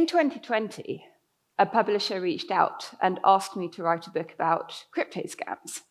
In 2020, a publisher reached out and asked me to write a book about crypto scams.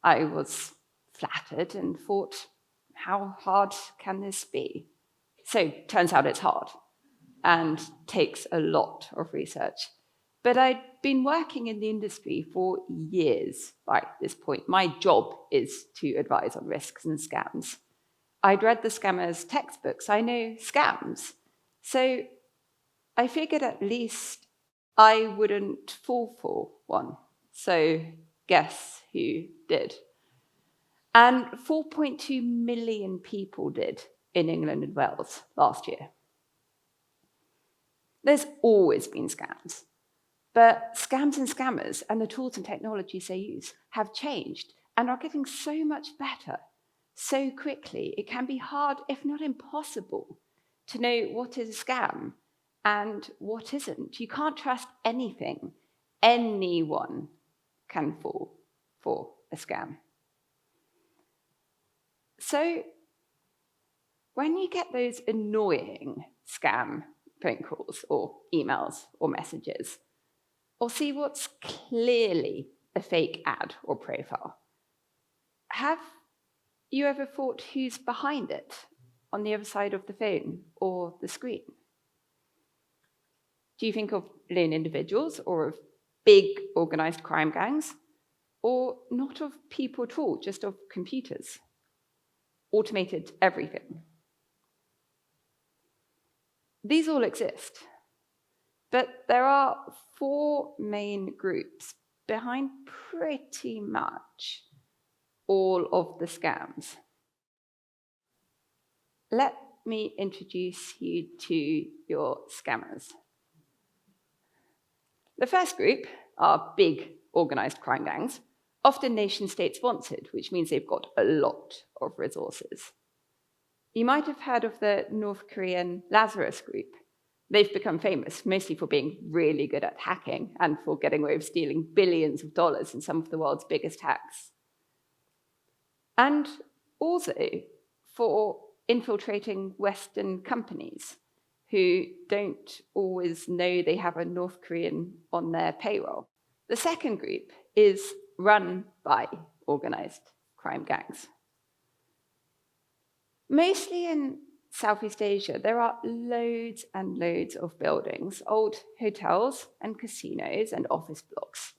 I was flattered and thought, how hard can this be? So turns out it's hard and takes a lot of research. But I'd been working in the industry for years by this point. My job is to advise on risks and scams. I'd read the scammers' textbooks. I know scams. So I figured at least I wouldn't fall for one. So guess who did? And 4.2 million people did in England and Wales last year. There's always been scams, but scams and scammers and the tools and technologies they use have changed and are getting so much better so quickly. It can be hard, if not impossible, to know what is a scam and what isn't. You can't trust anything. Anyone can fall for a scam. So when you get those annoying scam phone calls or emails or messages, or see what's clearly a fake ad or profile, have you ever thought who's behind it on the other side of the phone or the screen? Do you think of lone individuals or of big organized crime gangs, or not of people at all, just of computers? Automated everything. These all exist, but there are 4 main groups behind pretty much all of the scams. Let me introduce you to your scammers. The first group are big organized crime gangs, often nation-state sponsored, which means they've got a lot of resources. You might have heard of the North Korean Lazarus Group. They've become famous mostly for being really good at hacking and for getting away with stealing billions of dollars in some of the world's biggest hacks. And also for infiltrating Western companies who don't always know they have a North Korean on their payroll. The second group is run by organized crime gangs. Mostly in Southeast Asia, there are loads and loads of buildings, old hotels and casinos and office blocks,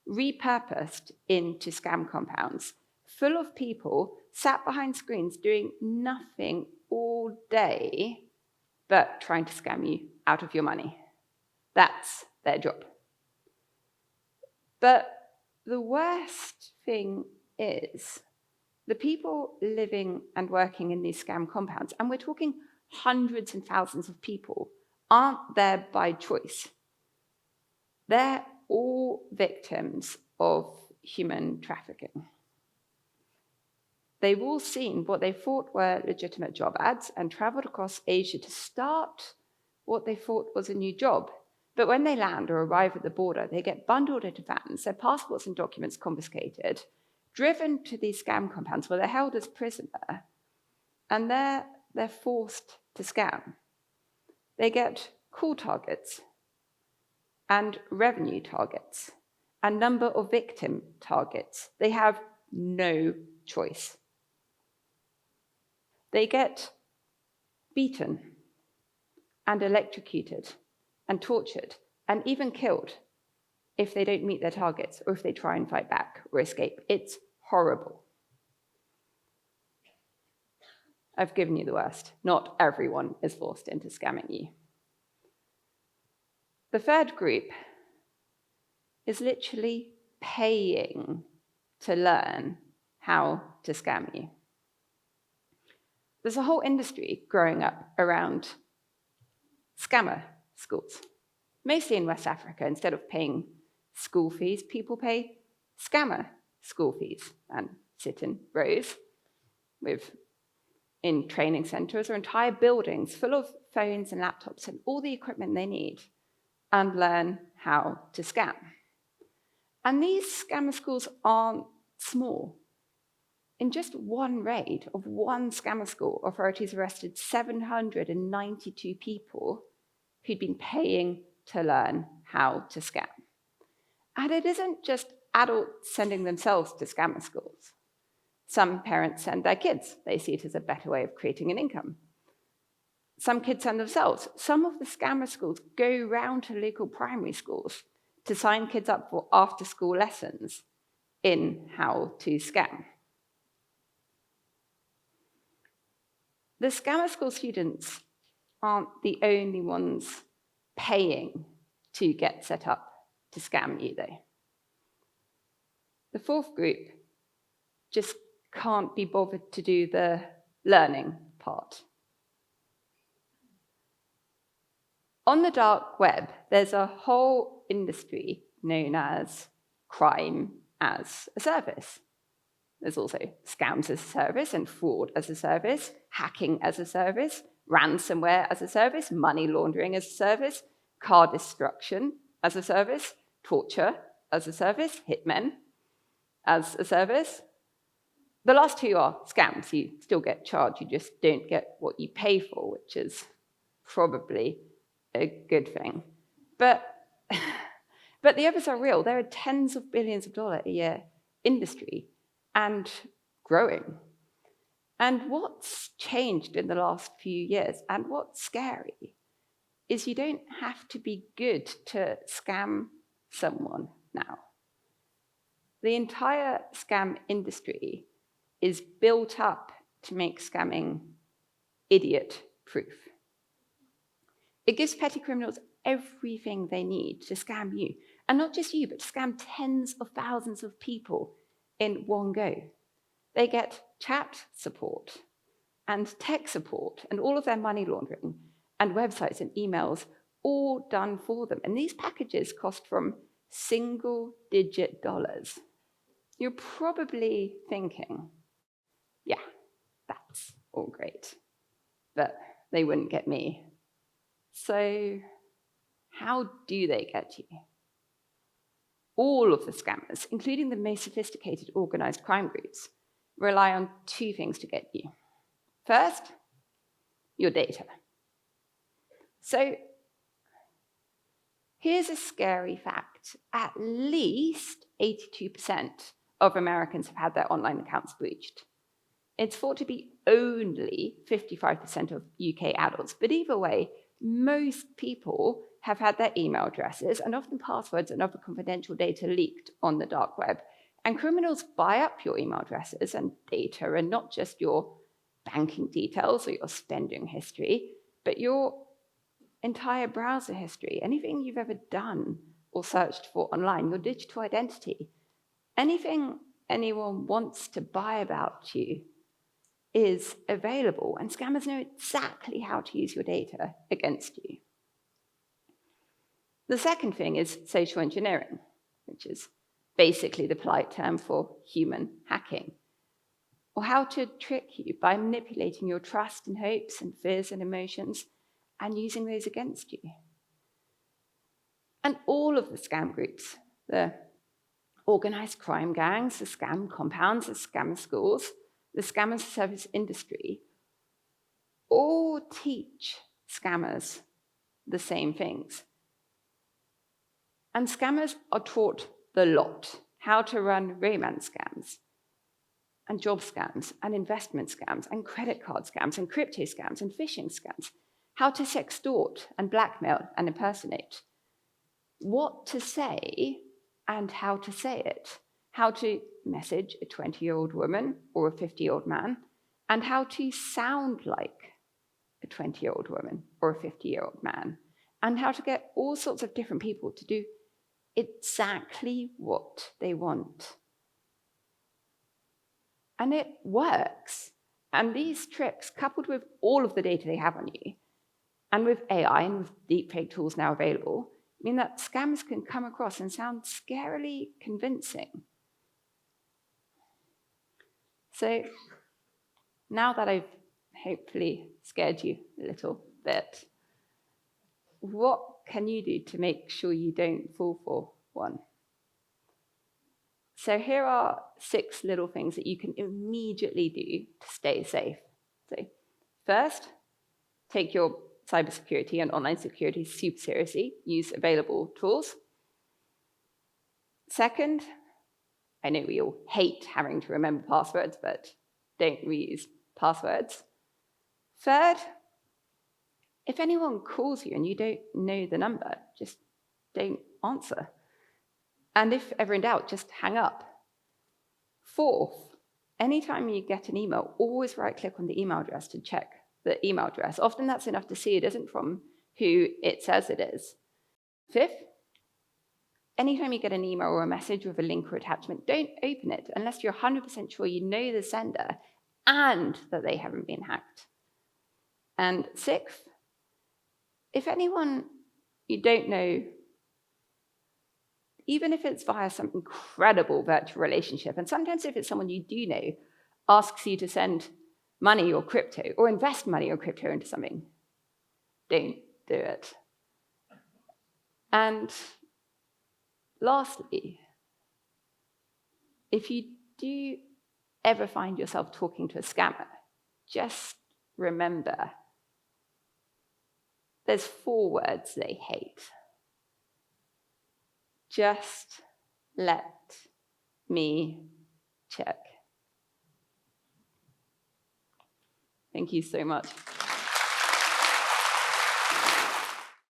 repurposed into scam compounds, full of people sat behind screens doing nothing all day but trying to scam you out of your money. That's their job. But the worst thing is, the people living and working in these scam compounds, and we're talking hundreds and thousands of people, aren't there by choice. They're all victims of human trafficking. They've all seen what they thought were legitimate job ads and traveled across Asia to start what they thought was a new job. But when they land or arrive at the border, they get bundled into vans, their passports and documents confiscated, driven to these scam compounds where they're held as prisoner, and they're forced to scam. They get call targets and revenue targets and number of victim targets. They have no choice. They get beaten and electrocuted and tortured and even killed if they don't meet their targets or if they try and fight back or escape. It's horrible. I've given you the worst. Not everyone is forced into scamming you. The third group is literally paying to learn how to scam you. There's a whole industry growing up around scammer schools. Mostly in West Africa, instead of paying school fees, people pay scammer school fees and sit in rows in training centers or entire buildings full of phones and laptops and all the equipment they need and learn how to scam. And these scammer schools aren't small. In just one raid of one scammer school, authorities arrested 792 people who'd been paying to learn how to scam. And it isn't just adults sending themselves to scammer schools. Some parents send their kids. They see it as a better way of creating an income. Some kids send themselves. Some of the scammer schools go round to local primary schools to sign kids up for after-school lessons in how to scam. The scammer school students aren't the only ones paying to get set up to scam you, though. The fourth group just can't be bothered to do the learning part. On the dark web, there's a whole industry known as crime as a service. There's also scams as a service and fraud as a service, hacking as a service, ransomware as a service, money laundering as a service, car destruction as a service, torture as a service, hitmen as a service. The last two are scams. You still get charged, you just don't get what you pay for, which is probably a good thing. But the others are real. There are tens of billions of dollars a year industry and growing. And what's changed in the last few years, and what's scary, is you don't have to be good to scam someone now. The entire scam industry is built up to make scamming idiot-proof. It gives petty criminals everything they need to scam you, and not just you, but to scam tens of thousands of people in one go. They get chat support and tech support and all of their money laundering and websites and emails all done for them. And these packages cost from single-digit dollars. You're probably thinking, yeah, that's all great, but they wouldn't get me. So how do they get you? All of the scammers, including the most sophisticated organized crime groups, rely on two things to get you. First, your data. So here's a scary fact. At least 82% of Americans have had their online accounts breached. It's thought to be only 55% of UK adults, but either way, most people have had their email addresses and often passwords and other confidential data leaked on the dark web. And criminals buy up your email addresses and data, and not just your banking details or your spending history, but your entire browser history, anything you've ever done or searched for online, your digital identity. Anything anyone wants to buy about you is available, and scammers know exactly how to use your data against you. The second thing is social engineering, which is basically the polite term for human hacking, or how to trick you by manipulating your trust and hopes and fears and emotions and using those against you. And all of the scam groups, the organized crime gangs, the scam compounds, the scammer schools, the scam as a service industry, all teach scammers the same things. And scammers are taught the lot: how to run romance scams, and job scams, and investment scams, and credit card scams, and crypto scams, and phishing scams, how to sextort and blackmail and impersonate, what to say and how to say it, how to message a 20-year-old woman or a 50-year-old man, and how to sound like a 20-year-old woman or a 50-year-old man, and how to get all sorts of different people to do exactly what they want. And it works. And these tricks, coupled with all of the data they have on you, and with AI and with deepfake tools now available, mean that scammers can come across and sound scarily convincing. So now that I've hopefully scared you a little bit, what can you do to make sure you don't fall for one? So here are 6 little things that you can immediately do to stay safe. So first, take your cybersecurity and online security super seriously. Use available tools. Second, I know we all hate having to remember passwords, but don't reuse passwords. Third, if anyone calls you and you don't know the number, just don't answer. And if ever in doubt, just hang up. Fourth, anytime you get an email, always right-click on the email address to check the email address. Often that's enough to see it isn't from who it says it is. Fifth, anytime you get an email or a message with a link or attachment, don't open it unless you're 100% sure you know the sender and that they haven't been hacked. And sixth, if anyone you don't know, even if it's via some incredible virtual relationship, and sometimes if it's someone you do know, asks you to send money or crypto, or invest money or crypto into something, don't do it. And lastly, if you do ever find yourself talking to a scammer, just remember there's 4 words they hate. Just let me check. Thank you so much.